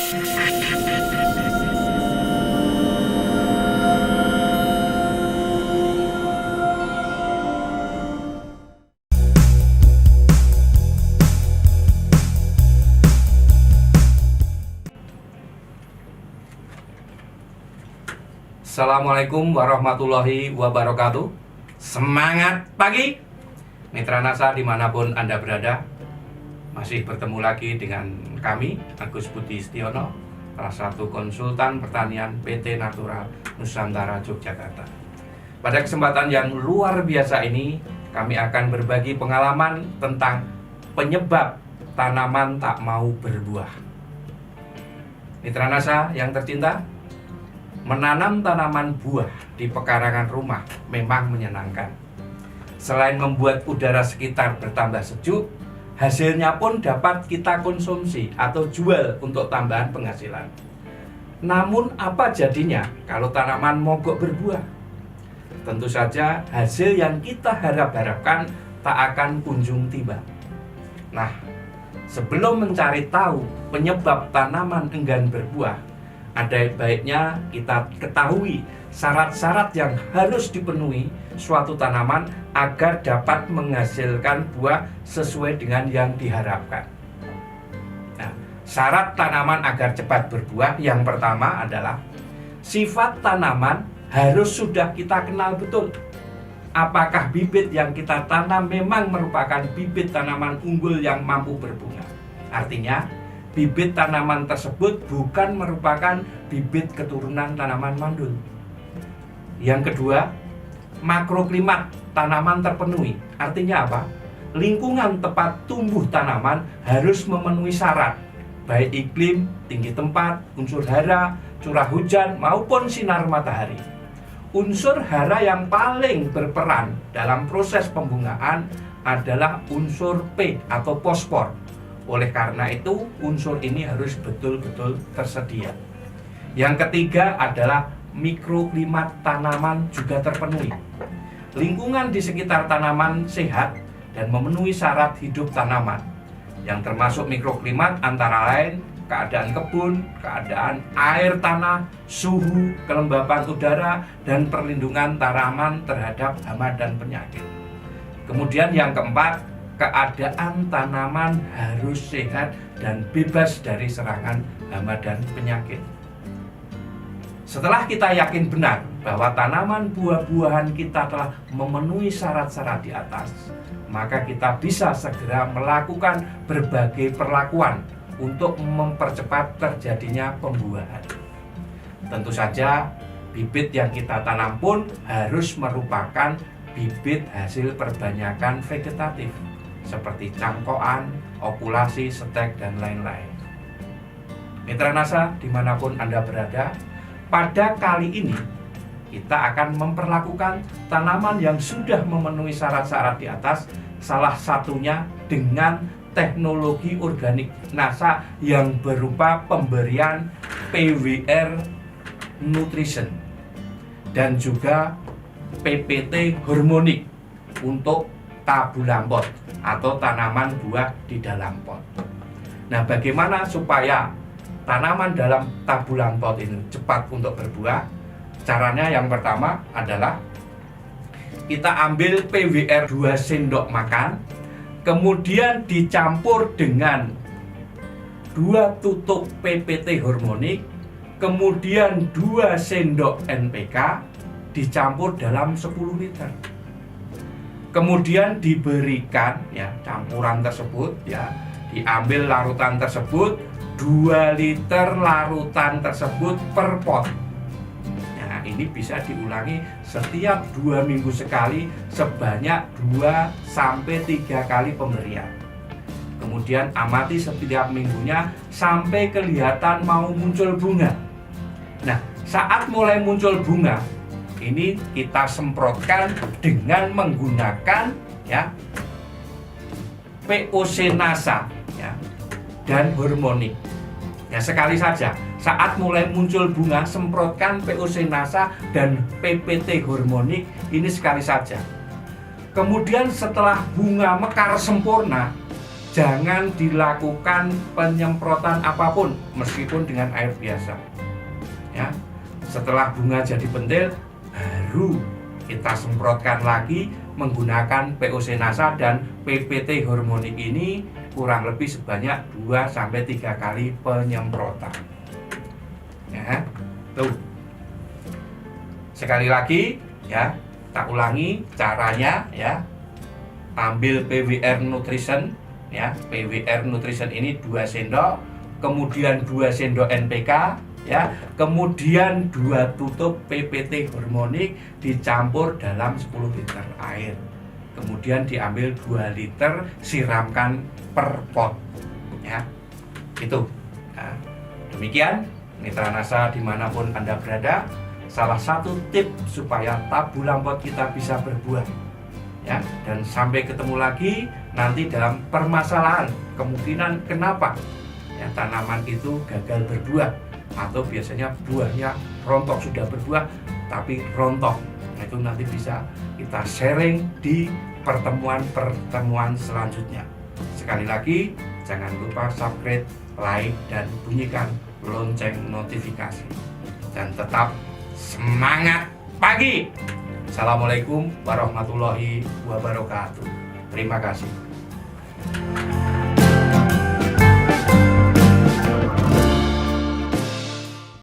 Assalamualaikum warahmatullahi wabarakatuh. Semangat pagi Mitra NASA dimanapun Anda berada. Masih bertemu lagi dengan kami, Agus Budi Setiono, salah satu konsultan pertanian PT Natura Nusantara Yogyakarta. Pada kesempatan yang luar biasa ini, kami akan berbagi pengalaman tentang penyebab tanaman tak mau berbuah. Mitra NASA yang tercinta, menanam tanaman buah di pekarangan rumah memang menyenangkan. Selain membuat udara sekitar bertambah sejuk, hasilnya pun dapat kita konsumsi atau jual untuk tambahan penghasilan. Namun apa jadinya kalau tanaman mogok berbuah? Tentu saja hasil yang kita harap-harapkan tak akan kunjung tiba. Nah, sebelum mencari tahu penyebab tanaman enggan berbuah, ada baiknya kita ketahui syarat-syarat yang harus dipenuhi suatu tanaman agar dapat menghasilkan buah sesuai dengan yang diharapkan. Nah, syarat tanaman agar cepat berbuah yang pertama adalah sifat tanaman harus sudah kita kenal betul. Apakah bibit yang kita tanam memang merupakan bibit tanaman unggul yang mampu berbunga? Artinya, bibit tanaman tersebut bukan merupakan bibit keturunan tanaman mandul. Yang kedua, makroklimat tanaman terpenuhi. Artinya apa? Lingkungan tempat tumbuh tanaman harus memenuhi syarat, baik iklim, tinggi tempat, unsur hara, curah hujan, maupun sinar matahari. Unsur hara yang paling berperan dalam proses pembungaan adalah unsur P atau fosfor. Oleh karena itu, unsur ini harus betul-betul tersedia. Yang ketiga adalah mikroklimat tanaman juga terpenuhi. Lingkungan di sekitar tanaman sehat dan memenuhi syarat hidup tanaman, yang termasuk mikroklimat antara lain keadaan kebun, keadaan air tanah, suhu, kelembapan udara, dan perlindungan tanaman terhadap hama dan penyakit. Kemudian yang keempat, keadaan tanaman harus sehat dan bebas dari serangan hama dan penyakit. Setelah kita yakin benar bahwa tanaman buah-buahan kita telah memenuhi syarat-syarat di atas, maka kita bisa segera melakukan berbagai perlakuan untuk mempercepat terjadinya pembuahan. Tentu saja, bibit yang kita tanam pun harus merupakan bibit hasil perbanyakan vegetatif, seperti cangkokan, okulasi, setek, dan lain-lain. Mitra NASA dimanapun Anda berada, pada kali ini kita akan memperlakukan tanaman yang sudah memenuhi syarat-syarat di atas, salah satunya dengan teknologi organik NASA yang berupa pemberian PWR Nutrition dan juga PPT hormonik untuk tabulampot atau tanaman buah di dalam pot. Nah, bagaimana supaya tanaman dalam tabulampot ini cepat untuk berbuah? Caranya yang pertama adalah kita ambil PWR 2 sendok makan, kemudian dicampur dengan 2 tutup PPT hormonik, kemudian 2 sendok NPK dicampur dalam 10 liter. Kemudian diberikan campuran tersebut, diambil larutan tersebut, 2 liter larutan tersebut per pot. Nah, ini bisa diulangi setiap 2 minggu sekali sebanyak 2-3 kali pemberian. Kemudian amati setiap minggunya sampai kelihatan mau muncul bunga. Nah, saat mulai muncul bunga, ini kita semprotkan dengan menggunakan POC NASA dan hormonik. Sekali saja, saat mulai muncul bunga, semprotkan POC NASA dan PPT hormonik ini sekali saja. Kemudian setelah bunga mekar sempurna, jangan dilakukan penyemprotan apapun meskipun dengan air biasa. Ya. Setelah bunga jadi pentil, baru kita semprotkan lagi menggunakan POC NASA dan PPT hormonik ini kurang lebih sebanyak 2-3 kali penyemprotan. Ya, tuh. Sekali lagi ya, tak ulangi caranya ya. Ambil PWR Nutrition ya, PWR Nutrition ini 2 sendok, kemudian 2 sendok NPK ya, kemudian 2 tutup PPT hormonik dicampur dalam 10 liter air. Kemudian diambil 2 liter, siramkan per pot ya. Itu. Nah, demikian Mitra NASA dimanapun Anda berada, salah satu tips supaya tabul lampot kita bisa berbuah ya. Dan sampai ketemu lagi nanti dalam permasalahan kemungkinan kenapa ya tanaman itu gagal berbuah, atau biasanya buahnya rontok, sudah berbuah tapi rontok. Nah, itu nanti bisa kita sharing di pertemuan selanjutnya. Sekali lagi, jangan lupa subscribe, like, dan bunyikan lonceng notifikasi. Dan tetap semangat pagi. Assalamualaikum warahmatullahi wabarakatuh. Terima kasih.